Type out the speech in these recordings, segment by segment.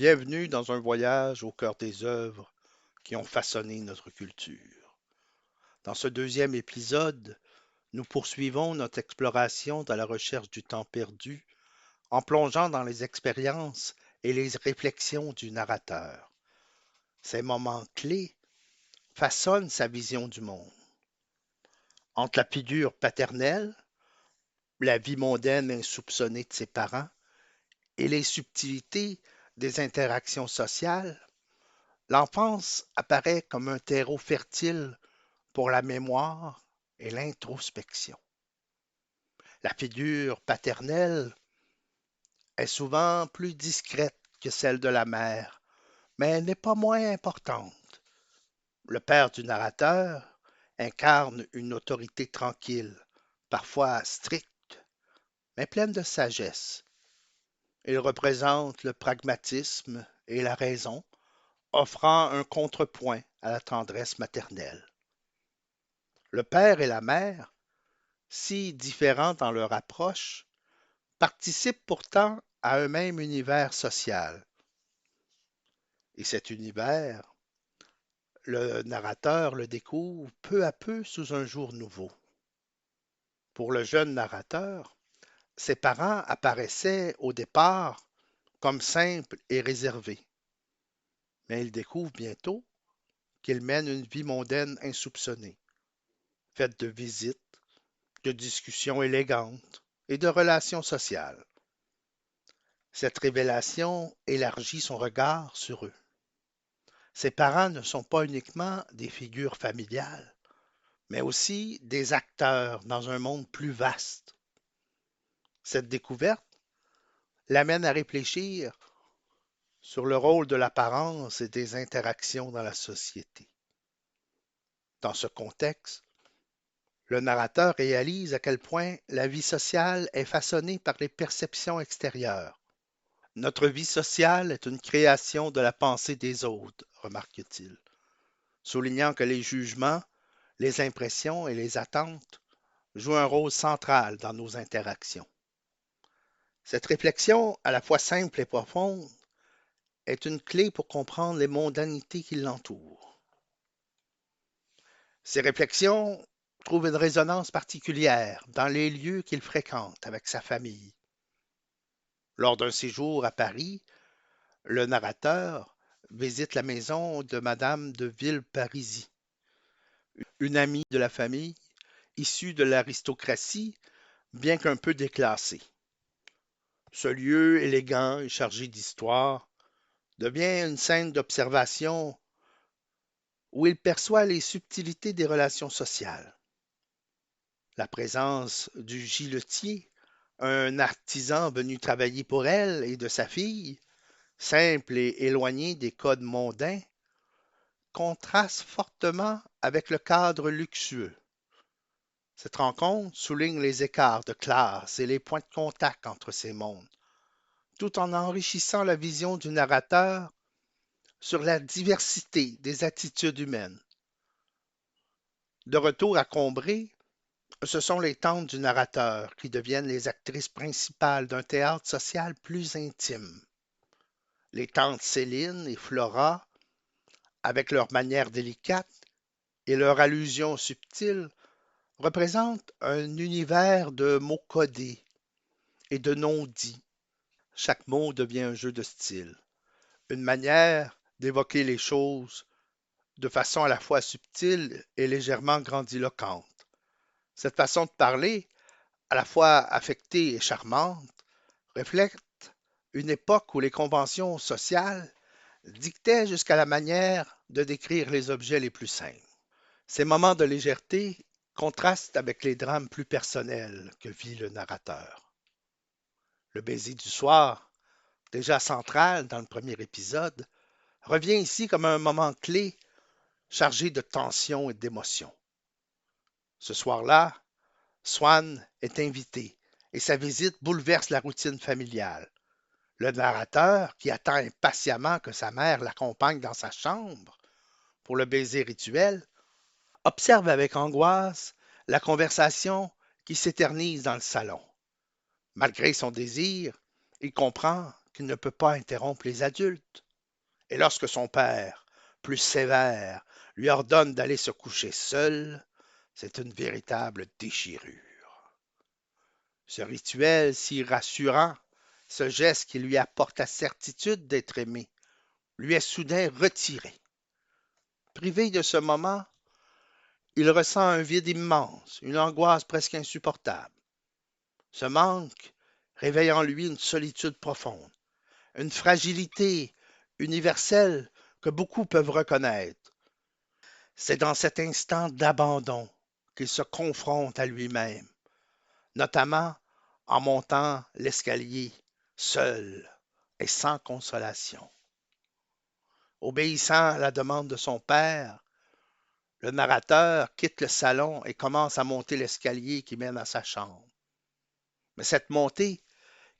Bienvenue dans un voyage au cœur des œuvres qui ont façonné notre culture. Dans ce deuxième épisode, nous poursuivons notre exploration dans la recherche du temps perdu en plongeant dans les expériences et les réflexions du narrateur. Ces moments clés façonnent sa vision du monde. Entre la figure paternelle, la vie mondaine insoupçonnée de ses parents et les subtilités des interactions sociales, l'enfance apparaît comme un terreau fertile pour la mémoire et l'introspection. La figure paternelle est souvent plus discrète que celle de la mère, mais elle n'est pas moins importante. Le père du narrateur incarne une autorité tranquille, parfois stricte, mais pleine de sagesse. Il représente le pragmatisme et la raison, offrant un contrepoint à la tendresse maternelle. Le père et la mère, si différents dans leur approche, participent pourtant à un même univers social. Et cet univers, le narrateur le découvre peu à peu sous un jour nouveau. Pour le jeune narrateur, ses parents apparaissaient au départ comme simples et réservés, mais il découvre bientôt qu'ils mènent une vie mondaine insoupçonnée, faite de visites, de discussions élégantes et de relations sociales. Cette révélation élargit son regard sur eux. Ses parents ne sont pas uniquement des figures familiales, mais aussi des acteurs dans un monde plus vaste. Cette découverte l'amène à réfléchir sur le rôle de l'apparence et des interactions dans la société. Dans ce contexte, le narrateur réalise à quel point la vie sociale est façonnée par les perceptions extérieures. Notre vie sociale est une création de la pensée des autres, remarque-t-il, soulignant que les jugements, les impressions et les attentes jouent un rôle central dans nos interactions. Cette réflexion, à la fois simple et profonde, est une clé pour comprendre les mondanités qui l'entourent. Ces réflexions trouvent une résonance particulière dans les lieux qu'il fréquente avec sa famille. Lors d'un séjour à Paris, le narrateur visite la maison de Madame de Villeparisis, une amie de la famille, issue de l'aristocratie, bien qu'un peu déclassée. Ce lieu élégant et chargé d'histoire devient une scène d'observation où il perçoit les subtilités des relations sociales. La présence du giletier, un artisan venu travailler pour elle et de sa fille, simple et éloigné des codes mondains, contraste fortement avec le cadre luxueux. Cette rencontre souligne les écarts de classe et les points de contact entre ces mondes, tout en enrichissant la vision du narrateur sur la diversité des attitudes humaines. De retour à Combray, ce sont les tantes du narrateur qui deviennent les actrices principales d'un théâtre social plus intime. Les tantes Céline et Flora, avec leur manière délicate et leur allusion subtile, représentent un univers de mots codés et de non-dits. Chaque mot devient un jeu de style, une manière d'évoquer les choses de façon à la fois subtile et légèrement grandiloquente. Cette façon de parler, à la fois affectée et charmante, reflète une époque où les conventions sociales dictaient jusqu'à la manière de décrire les objets les plus simples. Ces moments de légèreté contrastent avec les drames plus personnels que vit le narrateur. Le baiser du soir, déjà central dans le premier épisode, revient ici comme un moment clé chargé de tension et d'émotion. Ce soir-là, Swann est invité et sa visite bouleverse la routine familiale. Le narrateur, qui attend impatiemment que sa mère l'accompagne dans sa chambre pour le baiser rituel, observe avec angoisse la conversation qui s'éternise dans le salon. Malgré son désir, il comprend qu'il ne peut pas interrompre les adultes. Et lorsque son père, plus sévère, lui ordonne d'aller se coucher seul, c'est une véritable déchirure. Ce rituel si rassurant, ce geste qui lui apporte la certitude d'être aimé, lui est soudain retiré. Privé de ce moment, il ressent un vide immense, une angoisse presque insupportable. Ce manque réveille en lui une solitude profonde, une fragilité universelle que beaucoup peuvent reconnaître. C'est dans cet instant d'abandon qu'il se confronte à lui-même, notamment en montant l'escalier seul et sans consolation. Obéissant à la demande de son père, le narrateur quitte le salon et commence à monter l'escalier qui mène à sa chambre. Mais cette montée,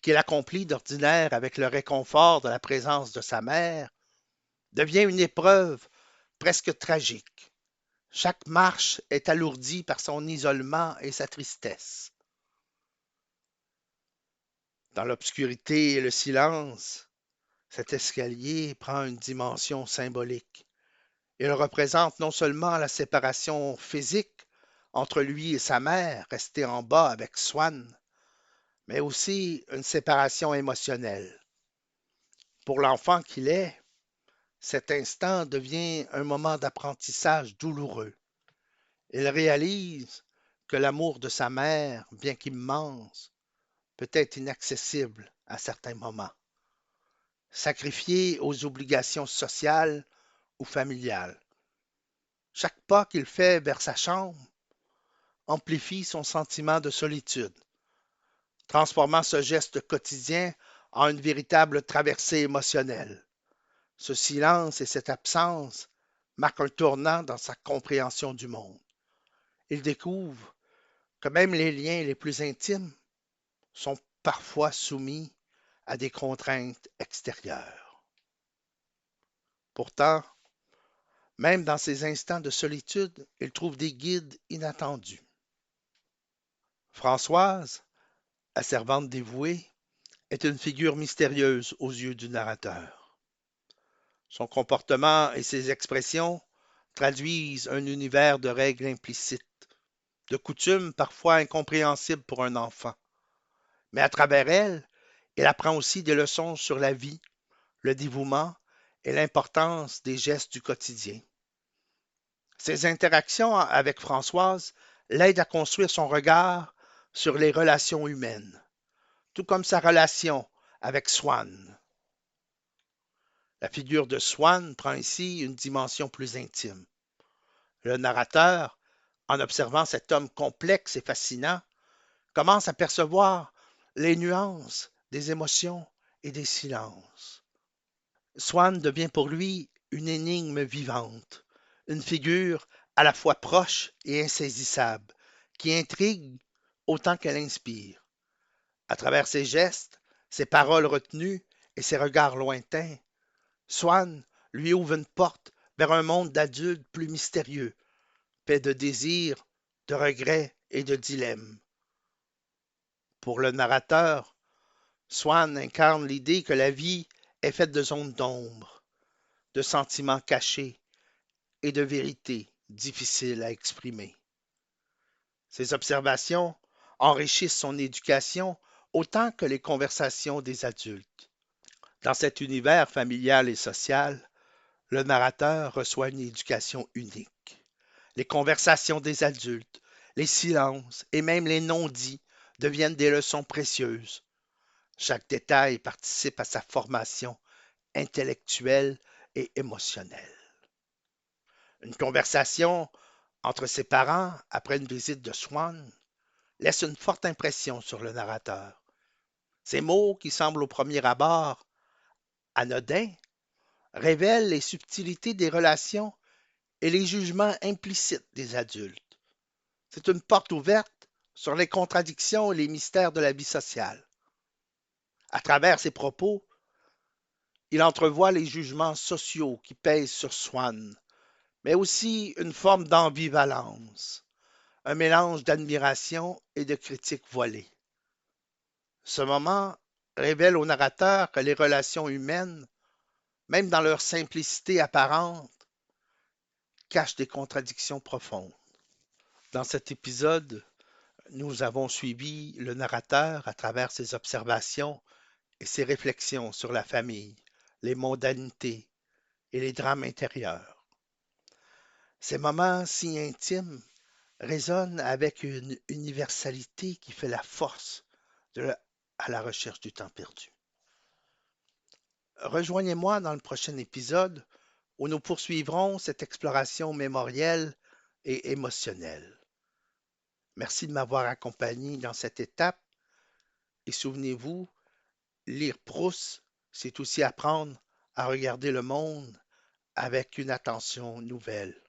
qu'il accomplit d'ordinaire avec le réconfort de la présence de sa mère, devient une épreuve presque tragique. Chaque marche est alourdie par son isolement et sa tristesse. Dans l'obscurité et le silence, cet escalier prend une dimension symbolique. Il représente non seulement la séparation physique entre lui et sa mère, restée en bas avec Swann, mais aussi une séparation émotionnelle. Pour l'enfant qu'il est, cet instant devient un moment d'apprentissage douloureux. Il réalise que l'amour de sa mère, bien qu'immense, peut être inaccessible à certains moments, sacrifié aux obligations sociales ou familiales. Chaque pas qu'il fait vers sa chambre amplifie son sentiment de solitude, transformant ce geste quotidien en une véritable traversée émotionnelle. Ce silence et cette absence marquent un tournant dans sa compréhension du monde. Il découvre que même les liens les plus intimes sont parfois soumis à des contraintes extérieures. Pourtant, même dans ces instants de solitude, il trouve des guides inattendus. Françoise, la servante dévouée, est une figure mystérieuse aux yeux du narrateur. Son comportement et ses expressions traduisent un univers de règles implicites, de coutumes parfois incompréhensibles pour un enfant. Mais à travers elle, il apprend aussi des leçons sur la vie, le dévouement et l'importance des gestes du quotidien. Ses interactions avec Françoise l'aident à construire son regard sur les relations humaines, tout comme sa relation avec Swann. La figure de Swann prend ici une dimension plus intime. Le narrateur, en observant cet homme complexe et fascinant, commence à percevoir les nuances des émotions et des silences. Swann devient pour lui une énigme vivante, une figure à la fois proche et insaisissable, qui intrigue autant qu'elle inspire. À travers ses gestes, ses paroles retenues et ses regards lointains, Swann lui ouvre une porte vers un monde d'adultes plus mystérieux, fait de désirs, de regrets et de dilemmes. Pour le narrateur, Swann incarne l'idée que la vie est faite de zones d'ombre, de sentiments cachés et de vérités difficiles à exprimer. Ces observations enrichissent son éducation autant que les conversations des adultes. Dans cet univers familial et social, le narrateur reçoit une éducation unique. Les conversations des adultes, les silences et même les non-dits deviennent des leçons précieuses. Chaque détail participe à sa formation intellectuelle et émotionnelle. Une conversation entre ses parents après une visite de Swann laisse une forte impression sur le narrateur. Ces mots, qui semblent au premier abord anodins, révèlent les subtilités des relations et les jugements implicites des adultes. C'est une porte ouverte sur les contradictions et les mystères de la vie sociale. À travers ses propos, il entrevoit les jugements sociaux qui pèsent sur Swann, mais aussi une forme d'ambivalence, un mélange d'admiration et de critique voilée. Ce moment révèle au narrateur que les relations humaines, même dans leur simplicité apparente, cachent des contradictions profondes. Dans cet épisode, nous avons suivi le narrateur à travers ses observations et ses réflexions sur la famille, les mondanités et les drames intérieurs. Ces moments si intimes résonnent avec une universalité qui fait la force de à la recherche du temps perdu. Rejoignez-moi dans le prochain épisode où nous poursuivrons cette exploration mémorielle et émotionnelle. Merci de m'avoir accompagné dans cette étape et souvenez-vous, lire Proust, c'est aussi apprendre à regarder le monde avec une attention nouvelle.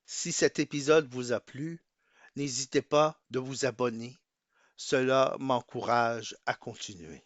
Si cet épisode vous a plu, n'hésitez pas de vous abonner. Cela m'encourage à continuer.